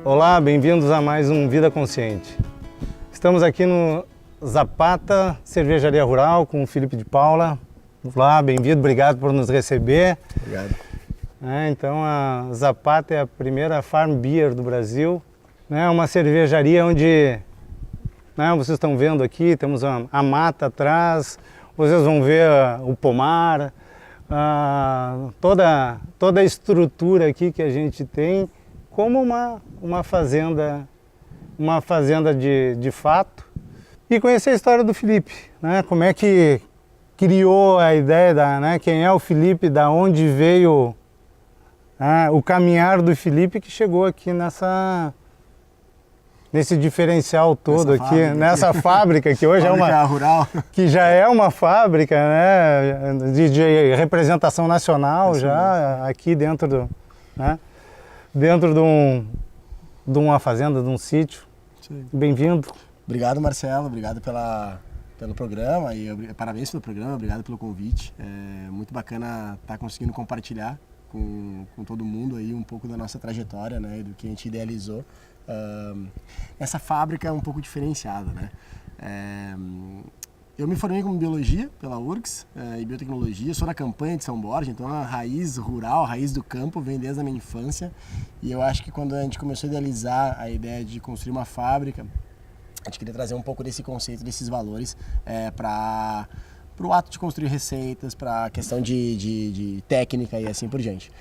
Olá, bem-vindos a mais um Vida Consciente. Estamos aqui no Zapata Cervejaria Rural com o Felipe de Paula. Olá, bem-vindo, obrigado por nos receber. Obrigado. Então a Zapata é a primeira farm beer do Brasil. É uma cervejaria onde, vocês estão vendo aqui, temos a mata atrás, vocês vão ver o pomar, toda a estrutura aqui que a gente tem, como uma fazenda de fato. E conhecer a história do Felipe, como é que criou a ideia, quem é o Felipe, da onde veio o caminhar do Felipe que chegou aqui nesse diferencial todo nessa fábrica que hoje rural. Que já é uma fábrica, de representação nacional. Isso já mesmo. Aqui dentro de uma fazenda, de um sítio. Bem-vindo. Obrigado, Marcelo, obrigado pelo programa e parabéns pelo programa, obrigado pelo convite. É muito bacana estar conseguindo compartilhar com todo mundo aí um pouco da nossa trajetória, do que a gente idealizou. Essa fábrica é um pouco diferenciada, Eu me formei como biologia pela URGS e biotecnologia, sou da campanha de São Borja, então a raiz rural, a raiz do campo vem desde a minha infância. E eu acho que quando a gente começou a idealizar a ideia de construir uma fábrica, a gente queria trazer um pouco desse conceito, desses valores para o ato de construir receitas, para a questão de técnica e assim por diante.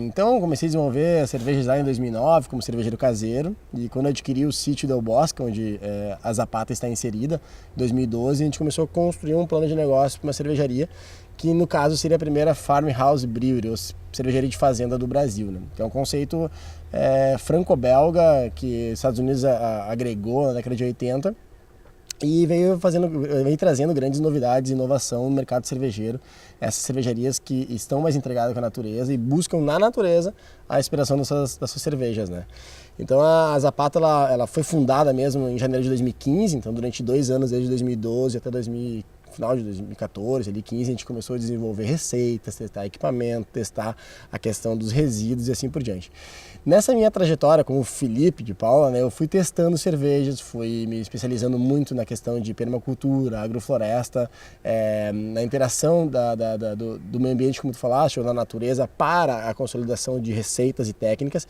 Então comecei a desenvolver cervejas lá em 2009 como cervejeiro caseiro, e quando eu adquiri o sítio Del Bosque, onde a Zapata está inserida, em 2012 a gente começou a construir um plano de negócio para uma cervejaria, que no caso seria a primeira farmhouse brewery, ou cervejaria de fazenda do Brasil, que é um conceito franco-belga que os Estados Unidos agregou na década de 80 e veio trazendo grandes novidades e inovação no mercado cervejeiro. Essas cervejarias que estão mais entregadas com a natureza e buscam na natureza a inspiração das suas cervejas, Então a Zapata ela foi fundada mesmo em janeiro de 2015, então durante 2 anos, desde 2012 até final de 2014, ali 15, a gente começou a desenvolver receitas, testar equipamento, testar a questão dos resíduos e assim por diante. Nessa minha trajetória com o Felipe de Paula, eu fui testando cervejas, fui me especializando muito na questão de permacultura, agrofloresta, na interação do meio ambiente, como tu falaste, ou na natureza, para a consolidação de receitas e técnicas.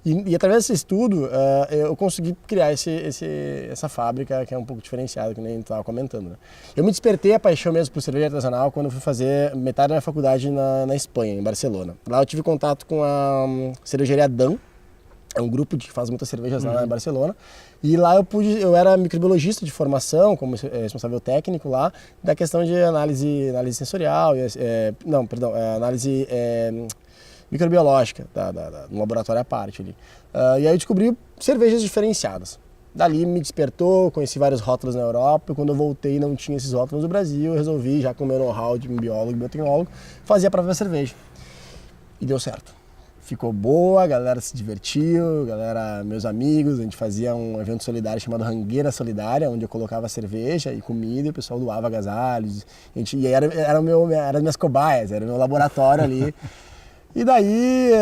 E através desse estudo, eu consegui criar essa fábrica que é um pouco diferenciada, que nem a gente estava comentando. Eu me despertei a paixão mesmo por cerveja artesanal quando eu fui fazer metade da minha faculdade na Espanha, em Barcelona. Lá eu tive contato com a cervejaria Dan, é um grupo que faz muitas cervejas lá em Barcelona. E lá eu era microbiologista de formação, como responsável técnico lá, da questão de análise sensorial, análise microbiológica, no laboratório à parte ali. E aí eu descobri cervejas diferenciadas. Dali me despertou, conheci vários rótulos na Europa, e quando eu voltei não tinha esses rótulos no Brasil, eu resolvi, já com o meu know-how de biólogo e biotecnólogo, fazer a própria cerveja. E deu certo. Ficou boa, a galera se divertiu, meus amigos, a gente fazia um evento solidário chamado Rangueira Solidária, onde eu colocava cerveja e comida e o pessoal doava agasalhos. E era as minhas cobaias, era o meu laboratório ali. E daí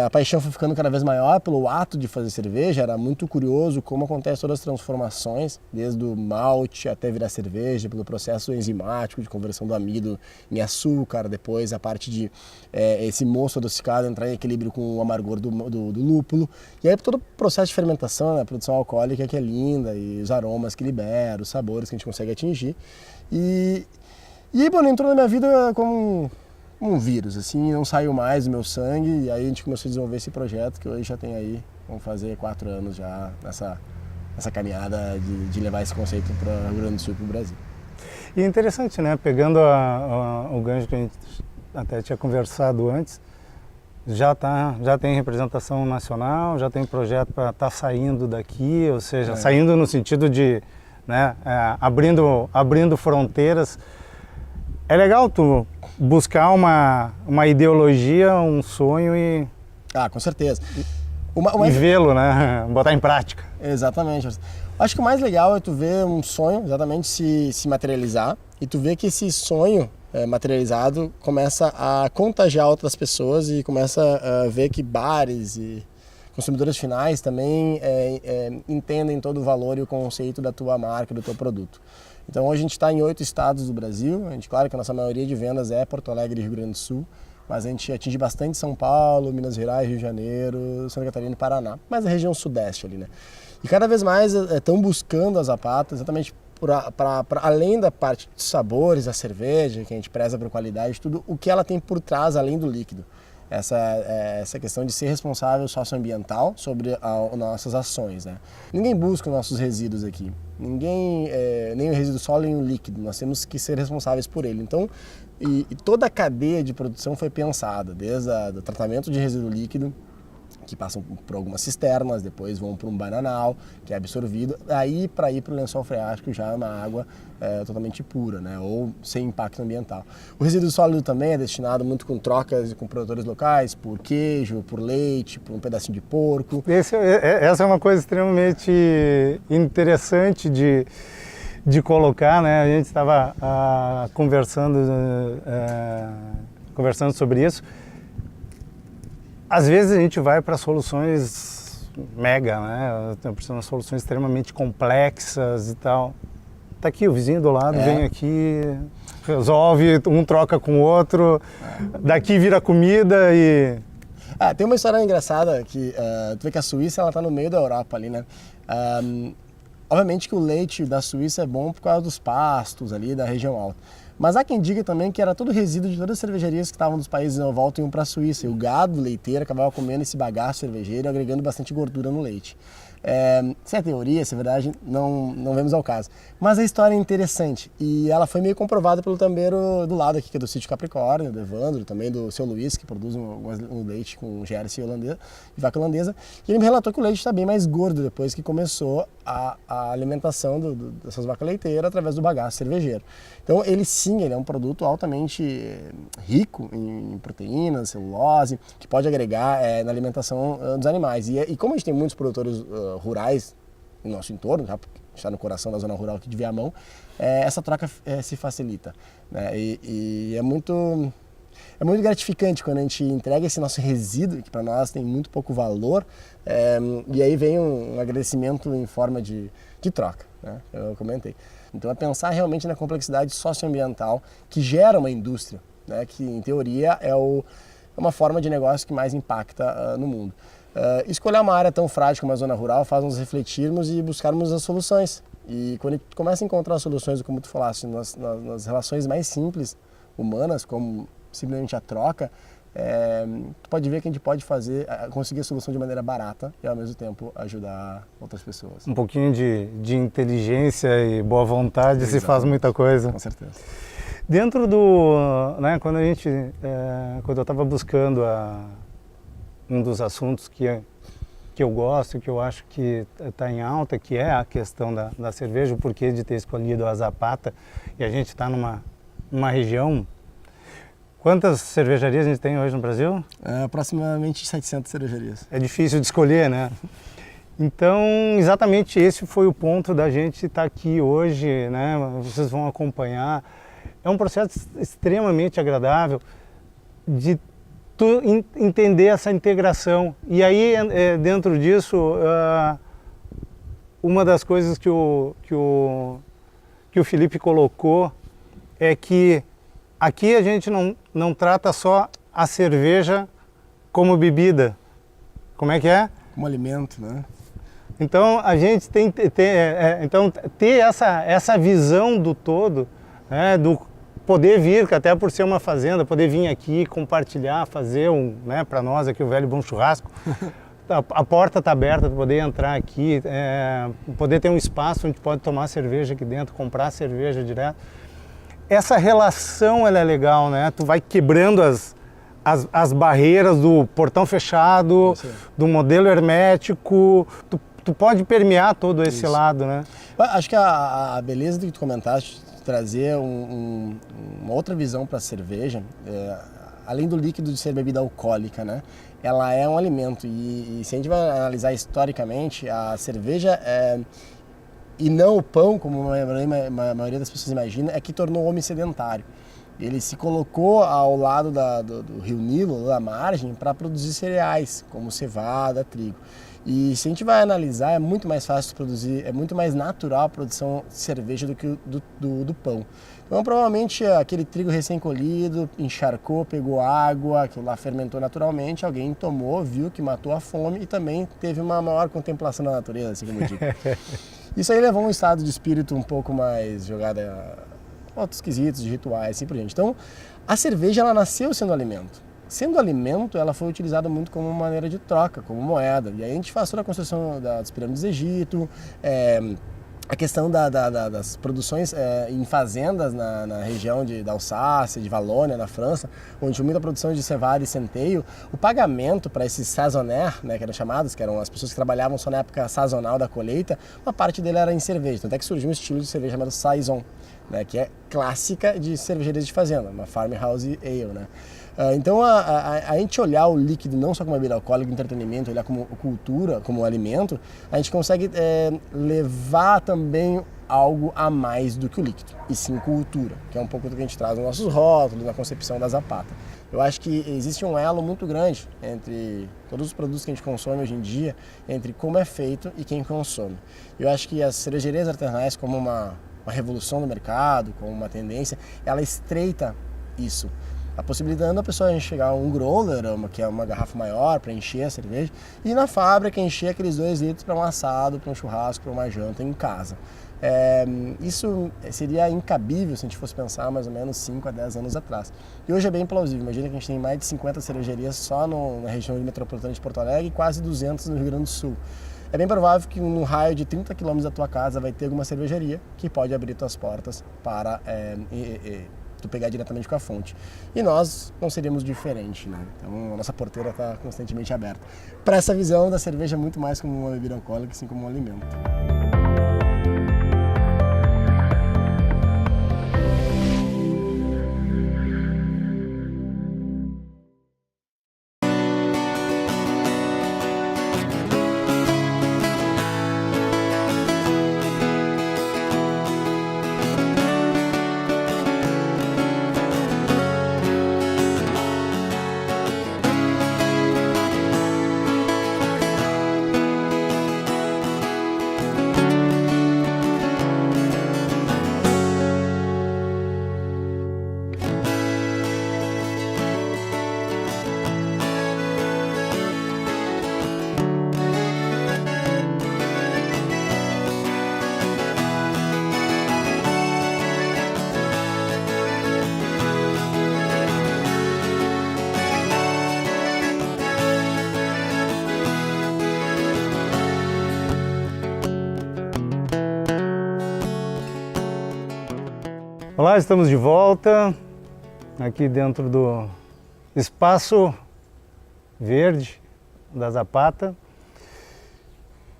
a paixão foi ficando cada vez maior pelo ato de fazer cerveja. Era muito curioso como acontecem todas as transformações, desde o malte até virar cerveja, pelo processo enzimático de conversão do amido em açúcar, depois a parte de esse mosto adocicado entrar em equilíbrio com o amargor do lúpulo. E aí todo o processo de fermentação, né, a produção alcoólica que é linda, e os aromas que libera, os sabores que a gente consegue atingir. E aí, bom, entrou na minha vida como um vírus, assim, não saiu mais do meu sangue, e aí a gente começou a desenvolver esse projeto que hoje já tem aí, vamos fazer 4 anos já nessa caminhada de levar esse conceito para o Rio Grande do Sul e para o Brasil. E é interessante, né, pegando o gancho que a gente até tinha conversado antes, já tem representação nacional, já tem projeto para estar saindo daqui, ou seja, saindo no sentido de, né, abrindo fronteiras. É legal tu buscar uma ideologia, um sonho e... Ah, com certeza. E vê-lo, né? Botar em prática. Exatamente. Acho que o mais legal é tu ver um sonho exatamente se materializar e tu ver que esse sonho materializado começa a contagiar outras pessoas e começa a ver que bares e consumidores finais também entendem todo o valor e o conceito da tua marca, do teu produto. Então hoje a gente está em 8 estados do Brasil, claro que a nossa maioria de vendas é Porto Alegre e Rio Grande do Sul, mas a gente atinge bastante São Paulo, Minas Gerais, Rio de Janeiro, Santa Catarina e Paraná, mas a região sudeste ali, né? E cada vez mais estão buscando a Zapata exatamente para além da parte de sabores, da cerveja, que a gente preza por qualidade, tudo o que ela tem por trás além do líquido. Essa questão de ser responsável socioambiental sobre as nossas ações, né? Ninguém busca os nossos resíduos aqui, nem o resíduo sólido nem o líquido, nós temos que ser responsáveis por ele. Então, e toda a cadeia de produção foi pensada, desde o tratamento de resíduo líquido, que passam por algumas cisternas, depois vão para um bananal, que é absorvido, aí para ir para o lençol freático já é uma água totalmente pura, né? Ou sem impacto ambiental. O resíduo sólido também é destinado muito com trocas com produtores locais, por queijo, por leite, por um pedacinho de porco. Essa é uma coisa extremamente interessante de colocar, né? A gente estava conversando sobre isso. Às vezes a gente vai para soluções mega, né? Precisamos de soluções extremamente complexas e tal. Tá aqui, o vizinho do lado vem aqui, resolve, um troca com o outro, daqui vira comida e... tem uma história engraçada que tu vê que a Suíça ela tá no meio da Europa ali, né? Obviamente que o leite da Suíça é bom por causa dos pastos ali da região alta. Mas há quem diga também que era todo resíduo de todas as cervejarias que estavam nos países à volta e iam para a Suíça. E o gado leiteiro acabava comendo esse bagaço cervejeiro, agregando bastante gordura no leite. Se é teoria, se é verdade, não vemos ao caso. Mas a história é interessante e ela foi meio comprovada pelo tambeiro do lado aqui, que é do sítio Capricórnio, do Evandro, também do seu Luiz, que produz um leite com Jersey holandesa e vaca holandesa. E ele me relatou que o leite está bem mais gordo depois que começou a alimentação dessas vacas leiteiras através do bagaço cervejeiro. Então ele é um produto altamente rico em proteínas, celulose, que pode agregar na alimentação dos animais. E como a gente tem muitos produtores rurais no nosso entorno, já está no coração da zona rural aqui de Viamão, essa troca se facilita, né? E é muito gratificante quando a gente entrega esse nosso resíduo, que para nós tem muito pouco valor, e aí vem um agradecimento em forma de troca, né? Eu comentei. Então é pensar realmente na complexidade socioambiental que gera uma indústria, né? Que em teoria é uma forma de negócio que mais impacta no mundo. Escolher uma área tão frágil como a zona rural faz nos refletirmos e buscarmos as soluções. E quando a gente começa a encontrar soluções, como tu falaste, nas relações mais simples, humanas, como simplesmente a troca, tu pode ver que a gente pode conseguir a solução de maneira barata e ao mesmo tempo ajudar outras pessoas. Um pouquinho de inteligência e boa vontade. Exatamente. Se faz muita coisa. Com certeza. Dentro né, quando eu estava buscando um dos assuntos que eu gosto, que eu acho que está em alta, que é a questão da cerveja, o porquê de ter escolhido a Zapata, e a gente está numa região. Quantas cervejarias a gente tem hoje no Brasil? Aproximadamente 700 cervejarias. É difícil de escolher, né? Então, exatamente esse foi o ponto da gente estar aqui hoje, né? Vocês vão acompanhar. É um processo extremamente agradável de tu entender essa integração. E aí, dentro disso, uma das coisas que o Felipe colocou é que aqui a gente não trata só a cerveja como bebida. Como é que é? Como alimento, né? Então a gente tem que ter essa visão do todo, né, do poder vir, que até por ser uma fazenda, poder vir aqui, compartilhar, fazer para nós aqui o velho bom churrasco. A porta está aberta para poder entrar aqui, poder ter um espaço onde pode tomar cerveja aqui dentro, comprar cerveja direto. Essa relação ela é legal, né? Tu vai quebrando as barreiras do portão fechado, do modelo hermético, tu pode permear todo esse lado, né? Acho que a beleza do que tu comentaste, trazer uma outra visão para a cerveja, além do líquido de ser bebida alcoólica, né? Ela é um alimento e se a gente vai analisar historicamente, a cerveja e não o pão, como a maioria das pessoas imagina, é que tornou o homem sedentário. Ele se colocou ao lado do rio Nilo, da margem, para produzir cereais, como cevada, trigo. E se a gente vai analisar, é muito mais fácil de produzir, é muito mais natural a produção de cerveja do que do pão. Então, provavelmente, aquele trigo recém-colhido, encharcou, pegou água, aquilo lá fermentou naturalmente, alguém tomou, viu que matou a fome e também teve uma maior contemplação da natureza, assim como eu digo. Isso aí levou a um estado de espírito um pouco mais jogado a outros quesitos, de rituais, assim por diante. Então, a cerveja, ela nasceu sendo alimento. Sendo alimento, ela foi utilizada muito como maneira de troca, como moeda. E aí a gente faz toda a construção das pirâmides do Egito, a questão das produções em fazendas na região da Alsácia, de Valônia, na França, onde tinha muita produção de cevada e centeio. O pagamento para esses saisonniers, né, que eram chamados, que eram as pessoas que trabalhavam só na época sazonal da colheita, uma parte dele era em cerveja. Então até que surgiu um estilo de cerveja chamado saison, né, que é clássica de cervejarias de fazenda, uma farmhouse ale, né? Então a gente olhar o líquido não só como bebida alcoólica, entretenimento, olhar como cultura, como alimento, a gente consegue levar também algo a mais do que o líquido, e sim cultura, que é um pouco do que a gente traz nos nossos rótulos, na concepção da Zapata. Eu acho que existe um elo muito grande entre todos os produtos que a gente consome hoje em dia, entre como é feito e quem consome. Eu acho que as cervejarias artesanais, como uma revolução no mercado, como uma tendência, ela estreita isso. A possibilidade da pessoa enxergar um growler, que é uma garrafa maior para encher a cerveja, e na fábrica encher aqueles 2 litros para um assado, para um churrasco, para uma janta em casa. Isso seria incabível se a gente fosse pensar mais ou menos 5 a 10 anos atrás. E hoje é bem plausível. Imagina que a gente tem mais de 50 cervejarias só na região metropolitana de Porto Alegre e quase 200 no Rio Grande do Sul. É bem provável que no raio de 30 km da tua casa vai ter alguma cervejaria que pode abrir tuas portas para tu pegar diretamente com a fonte. E nós não seríamos diferente, né? Então a nossa porteira está constantemente aberta. Para essa visão da cerveja muito mais como uma bebida alcoólica, assim como um alimento. Olá, estamos de volta aqui dentro do espaço verde da Zapata.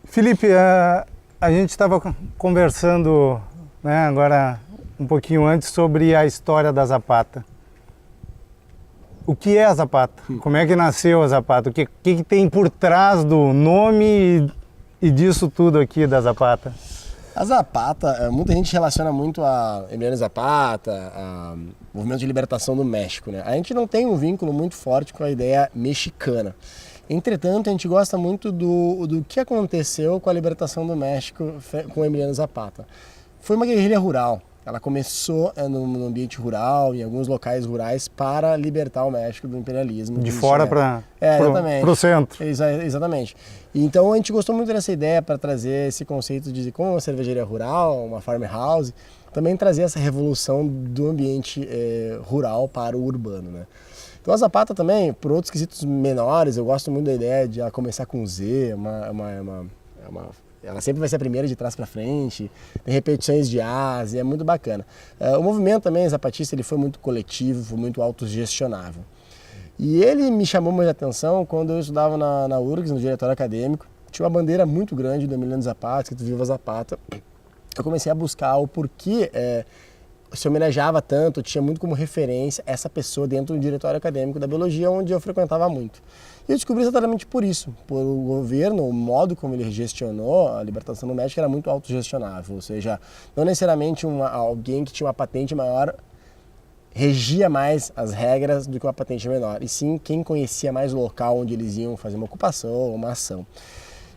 Felipe, a gente estava conversando, né, agora um pouquinho antes sobre a história da Zapata. O que é a Zapata? Como é que nasceu a Zapata? O que tem por trás do nome e disso tudo aqui da Zapata? A Zapata, muita gente relaciona muito a Emiliano Zapata, a movimento de libertação do México, né? A gente não tem um vínculo muito forte com a ideia mexicana. Entretanto, a gente gosta muito do que aconteceu com a libertação do México com Emiliano Zapata. Foi uma guerrilha rural. Ela começou no ambiente rural, em alguns locais rurais, para libertar o México do imperialismo. De fora para o centro. Exatamente. Então a gente gostou muito dessa ideia para trazer esse conceito de como uma cervejaria rural, uma farmhouse, também trazer essa revolução do ambiente rural para o urbano, né? Então a Zapata também, por outros quesitos menores, eu gosto muito da ideia de começar com Z, ela sempre vai ser a primeira de trás para frente, tem repetições de As, e é muito bacana. O movimento também zapatista ele foi muito coletivo, foi muito autogestionável. E ele me chamou muita atenção quando eu estudava na URGS, no diretório acadêmico. Tinha uma bandeira muito grande do Emiliano Zapata, escrito Viva Zapata. Eu comecei a buscar o porquê se homenageava tanto, tinha muito como referência essa pessoa dentro do diretório acadêmico da biologia, onde eu frequentava muito. E eu descobri exatamente por isso, por o governo, o modo como ele gestionou a libertação do México era muito autogestionável, ou seja, não necessariamente alguém que tinha uma patente maior regia mais as regras do que uma patente menor, e sim quem conhecia mais o local onde eles iam fazer uma ocupação ou uma ação.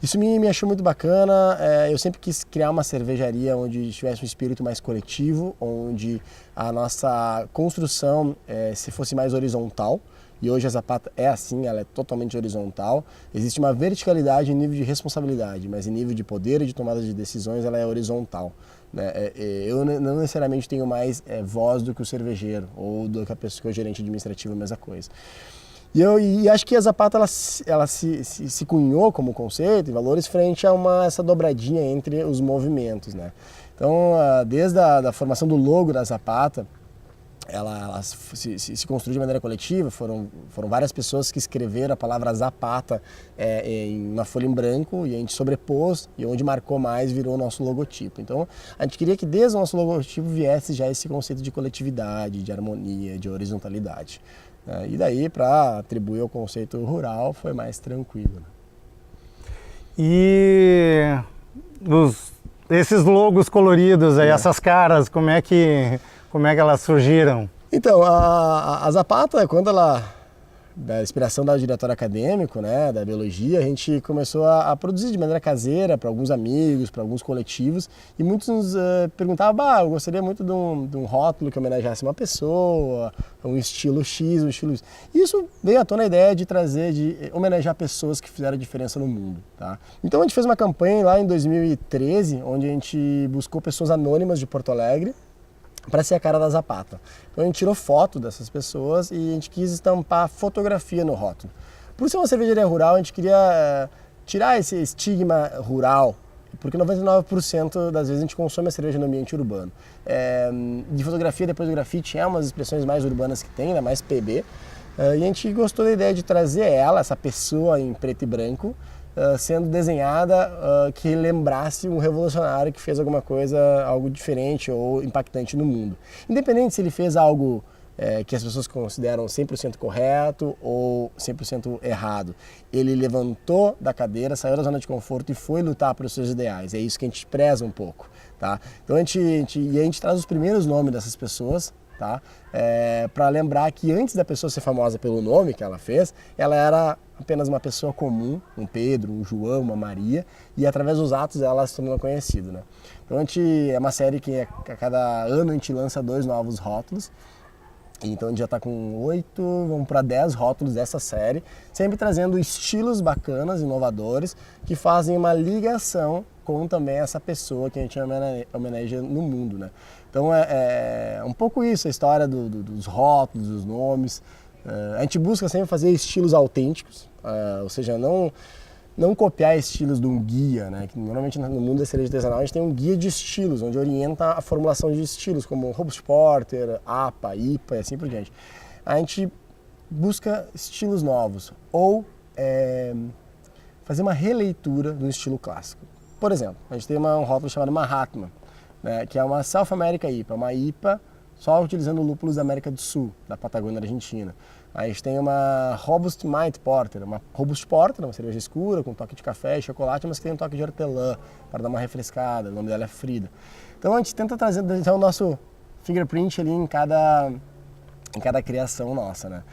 Isso me achou muito bacana, eu sempre quis criar uma cervejaria onde tivesse um espírito mais coletivo, onde a nossa construção se fosse mais horizontal, e hoje a Zapata é assim, ela é totalmente horizontal. Existe uma verticalidade em nível de responsabilidade, mas em nível de poder e de tomada de decisões ela é horizontal, né? Eu não necessariamente tenho mais voz do que o cervejeiro, ou do que a pessoa que é o gerente administrativo, a mesma coisa. E acho que a Zapata ela se cunhou como conceito e valores frente a essa dobradinha entre os movimentos, né? Então, desde a formação do logo da Zapata, ela se construiu de maneira coletiva, foram várias pessoas que escreveram a palavra Zapata em uma folha em branco e a gente sobrepôs e onde marcou mais virou o nosso logotipo. Então a gente queria que desde o nosso logotipo viesse já esse conceito de coletividade, de harmonia, de horizontalidade. E daí para atribuir ao conceito rural foi mais tranquilo. E esses logos coloridos, aí, essas caras, como é que elas surgiram? Então, a Zapata, quando da inspiração do diretório acadêmico, né, da biologia, a gente começou a produzir de maneira caseira para alguns amigos, para alguns coletivos, e muitos nos perguntavam, eu gostaria muito de um rótulo que homenageasse uma pessoa, um estilo X, um estilo Y. Isso veio à tona a ideia de homenagear pessoas que fizeram diferença no mundo, tá? Então a gente fez uma campanha lá em 2013, onde a gente buscou pessoas anônimas de Porto Alegre, para ser a cara da Zapata. Então a gente tirou foto dessas pessoas e a gente quis estampar fotografia no rótulo. Por ser uma cervejaria rural, a gente queria tirar esse estigma rural, porque 99% das vezes a gente consome a cerveja no ambiente urbano. De fotografia, depois do grafite, é umas expressões mais urbanas que tem, né, mais PB, e a gente gostou da ideia de trazer essa pessoa em preto e branco, sendo desenhada que lembrasse um revolucionário que fez alguma coisa, algo diferente ou impactante no mundo. Independente se ele fez algo que as pessoas consideram 100% correto ou 100% errado. Ele levantou da cadeira, saiu da zona de conforto e foi lutar pelos seus ideais. É isso que a gente preza um pouco, tá? Então a gente traz os primeiros nomes dessas pessoas, tá? Para lembrar que antes da pessoa ser famosa pelo nome que ela fez, ela era apenas uma pessoa comum, um Pedro, um João, uma Maria, e através dos atos ela se tornou conhecida, né? Então é uma série que a cada ano a gente lança 2 novos rótulos, então a gente já está com 8, vamos para 10 rótulos dessa série, sempre trazendo estilos bacanas, inovadores, que fazem uma ligação com também essa pessoa que a gente homenageia no mundo, né? Então é um pouco isso, a história dos rótulos, dos nomes. A gente busca sempre fazer estilos autênticos, ou seja, não copiar estilos de um guia, né? Que normalmente no mundo da cerveja artesanal a gente tem um guia de estilos, onde orienta a formulação de estilos, como Robust Porter, APA, IPA e assim por diante. A gente busca estilos novos, ou fazer uma releitura do estilo clássico. Por exemplo, a gente tem um rótulo chamado Mahatma, né? Que é uma South America IPA, uma IPA só utilizando lúpulos da América do Sul, da Patagônia Argentina. A gente tem uma Robust Mind Porter, uma Robust Porter, uma cerveja escura com toque de café e chocolate, mas que tem um toque de hortelã para dar uma refrescada. O nome dela é Frida. Então a gente tenta trazer o nosso fingerprint ali em cada criação nossa, né?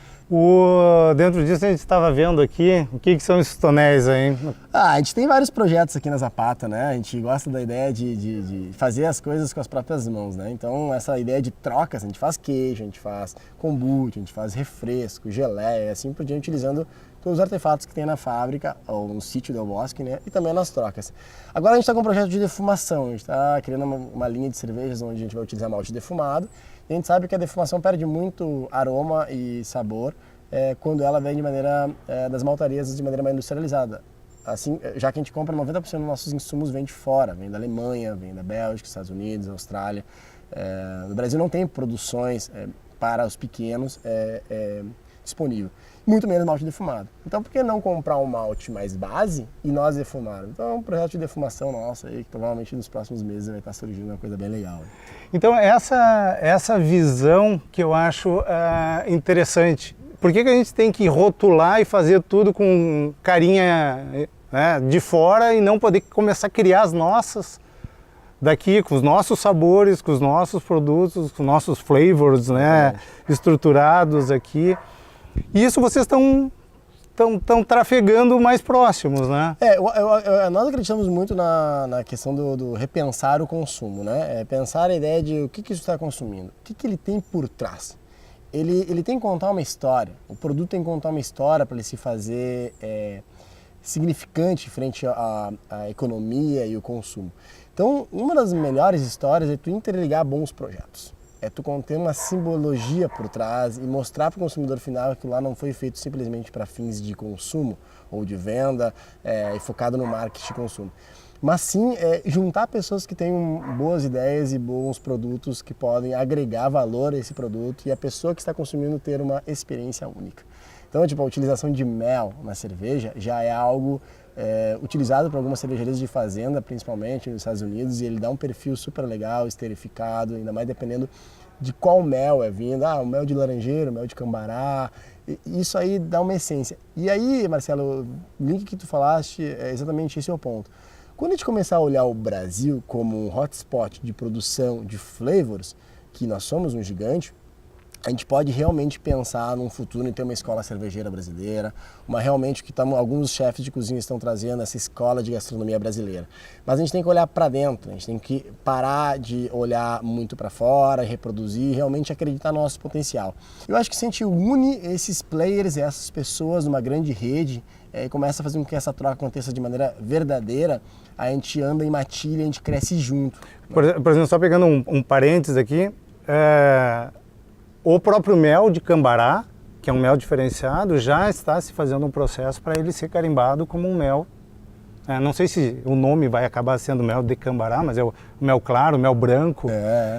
Dentro disso a gente estava vendo aqui, o que são esses tonéis aí? A gente tem vários projetos aqui na Zapata, né? A gente gosta da ideia de fazer as coisas com as próprias mãos, né? Então essa ideia de trocas, a gente faz queijo, a gente faz kombucha, a gente faz refresco, geleia, assim por diante, utilizando todos os artefatos que tem na fábrica, ou no sítio Del Bosque, né? E também nas trocas. Agora a gente está com um projeto de defumação, a gente está criando uma linha de cervejas onde a gente vai utilizar malte defumado. E a gente sabe que a defumação perde muito aroma e sabor quando ela vem de maneira das maltarias de maneira mais industrializada. Assim, já que a gente compra 90% dos nossos insumos vem de fora, vem da Alemanha, vem da Bélgica, Estados Unidos, Austrália. No Brasil não tem produções para os pequenos disponível, muito menos malte defumado. Então por que não comprar um malte mais base e nós defumarmos? Então é um projeto de defumação nosso aí, que provavelmente nos próximos meses vai estar surgindo uma coisa bem legal. Então essa visão que eu acho interessante. Por que a gente tem que rotular e fazer tudo com carinha de fora e não poder começar a criar as nossas daqui, com os nossos sabores, com os nossos produtos, com os nossos flavors, né, estruturados aqui? E isso vocês estão trafegando mais próximos, né? Nós acreditamos muito na questão do repensar o consumo, né? Pensar a ideia de o que isso está consumindo, o que ele tem por trás. Ele tem que contar uma história, o produto tem que contar uma história para ele se fazer significante frente à economia e o consumo. Então, uma das melhores histórias é tu interligar bons projetos. É tu conter uma simbologia por trás e mostrar para o consumidor final que lá não foi feito simplesmente para fins de consumo ou de venda e focado no marketing de consumo. Mas sim juntar pessoas que têm boas ideias e bons produtos que podem agregar valor a esse produto e a pessoa que está consumindo ter uma experiência única. Então, tipo, a utilização de mel na cerveja já é algo utilizado por algumas cervejarias de fazenda, principalmente nos Estados Unidos, e ele dá um perfil super legal, esterificado, ainda mais dependendo de qual mel é vindo. O mel de laranjeira, o mel de cambará, isso aí dá uma essência. E aí, Marcelo, o link que tu falaste, exatamente esse é o ponto. Quando a gente começar a olhar o Brasil como um hotspot de produção de flavors, que nós somos um gigante, a gente pode realmente pensar num futuro em ter uma escola cervejeira brasileira, realmente que alguns chefes de cozinha estão trazendo essa escola de gastronomia brasileira. Mas a gente tem que olhar para dentro, a gente tem que parar de olhar muito para fora, reproduzir e realmente acreditar no nosso potencial. Eu acho que se a gente une esses players e essas pessoas numa grande rede e começa a fazer com que essa troca aconteça de maneira verdadeira, a gente anda em matilha, a gente cresce junto. Por exemplo, só pegando um parênteses aqui, o próprio mel de cambará, que é um mel diferenciado, já está se fazendo um processo para ele ser carimbado como um mel. Não sei se o nome vai acabar sendo mel de cambará, mas é o mel claro, o mel branco.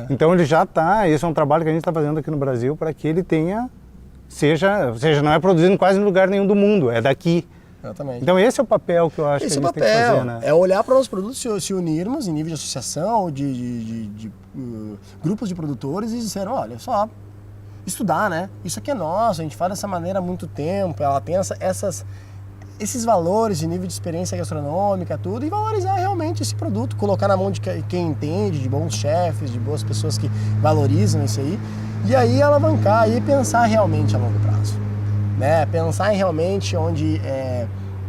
Então ele já está, esse é um trabalho que a gente está fazendo aqui no Brasil para que ele tenha, seja, não é produzido em quase lugar nenhum do mundo, é daqui. Exatamente. Então esse é o papel que eu acho que a gente tem que fazer, né? É olhar para os produtos, se unirmos em nível de associação, de grupos de produtores e dizer, olha só, estudar, né? Isso aqui é nosso, a gente faz dessa maneira há muito tempo, ela tem esses valores de nível de experiência gastronômica, tudo, e valorizar realmente esse produto, colocar na mão de quem entende, de bons chefes, de boas pessoas que valorizam isso aí, e aí alavancar e pensar realmente a longo prazo, né? Pensar em realmente onde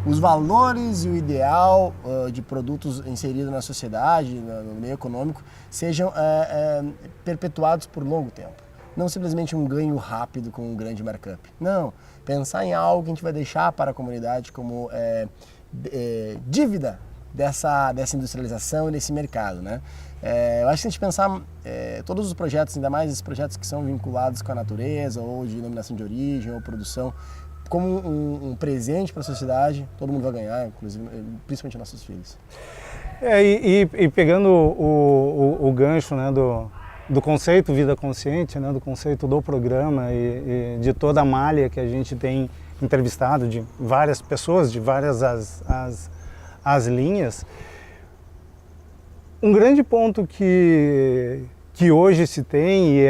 os valores e o ideal de produtos inseridos na sociedade, no meio econômico, sejam perpetuados por longo tempo. Não simplesmente um ganho rápido com um grande markup. Não, pensar em algo que a gente vai deixar para a comunidade como dívida dessa industrialização e desse mercado, né? Eu acho que se a gente pensar todos os projetos, ainda mais esses projetos que são vinculados com a natureza, ou de denominação de origem, ou produção, como um presente para a sociedade, todo mundo vai ganhar, inclusive, principalmente nossos filhos. E pegando o gancho, né, do conceito Vida Consciente, né, do conceito do programa e de toda a malha que a gente tem entrevistado, de várias pessoas, de várias as linhas, um grande ponto que que hoje se tem e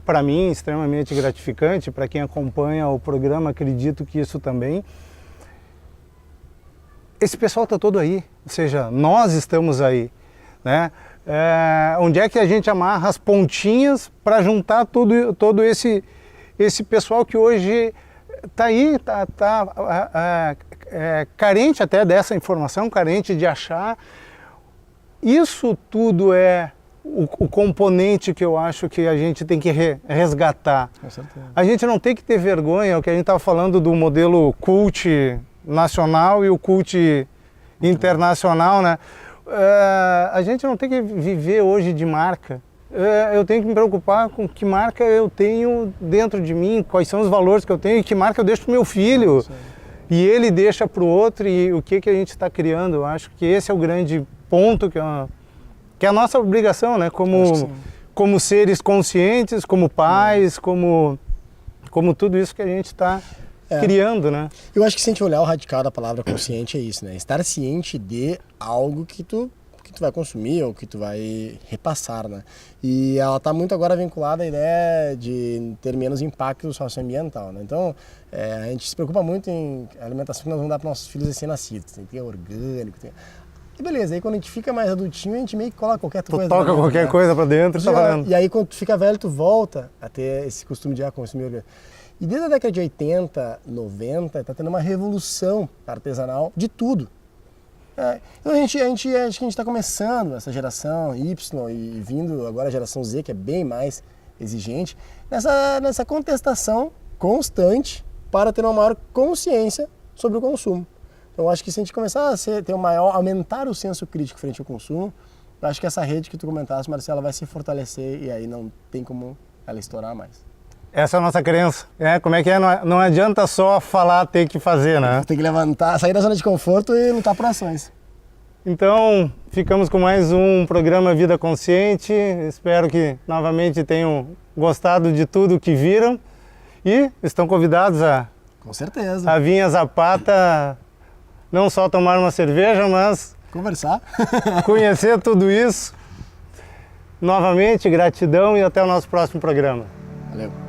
para mim, extremamente gratificante, para quem acompanha o programa, acredito que isso também. Esse pessoal está todo aí, ou seja, nós estamos aí, né? Onde é que a gente amarra as pontinhas para juntar todo esse pessoal que hoje está aí, carente até dessa informação, carente de achar. Isso tudo é o componente que eu acho que a gente tem que resgatar. Com certeza. A gente não tem que ter vergonha, o que a gente estava falando do modelo cult nacional e o cult internacional, né? A gente não tem que viver hoje de marca. Eu tenho que me preocupar com que marca eu tenho dentro de mim, quais são os valores que eu tenho e que marca eu deixo para o meu filho. E ele deixa para o outro e o que a gente está criando. Eu acho que esse é o grande ponto que é a nossa obrigação, né? Como seres conscientes, como pais, como tudo isso que a gente está criando, né? Eu acho que se a gente olhar o radical da palavra consciente é isso, né? Estar ciente de algo que tu vai consumir ou que tu vai repassar, né? E ela está muito agora vinculada à ideia de ter menos impacto socioambiental, né? Então, a gente se preocupa muito em alimentação que nós vamos dar para nossos filhos recém-nascidos. Tem que ter orgânico, E beleza, aí quando a gente fica mais adultinho, a gente meio que coloca qualquer coisa. Toca qualquer coisa para dentro e tá valendo. E aí quando tu fica velho, tu volta a ter esse costume de consumir orgânico. E desde a década de 80, 90, está tendo uma revolução artesanal de tudo. Então acho que a gente está começando essa geração Y e vindo agora a geração Z, que é bem mais exigente, nessa contestação constante para ter uma maior consciência sobre o consumo. Então acho que se a gente começar a ter aumentar o senso crítico frente ao consumo, eu acho que essa rede que tu comentaste, Marcela, vai se fortalecer e aí não tem como ela estourar mais. Essa é a nossa crença. Como é que é? Não adianta só falar, ter que fazer, né? Tem que levantar, sair da zona de conforto e lutar por ações. Então, ficamos com mais um programa Vida Consciente. Espero que novamente tenham gostado de tudo que viram. E estão convidados Com certeza. A vir a Zapata, não só tomar uma cerveja, mas conversar. Conhecer tudo isso. Novamente, gratidão e até o nosso próximo programa. Valeu.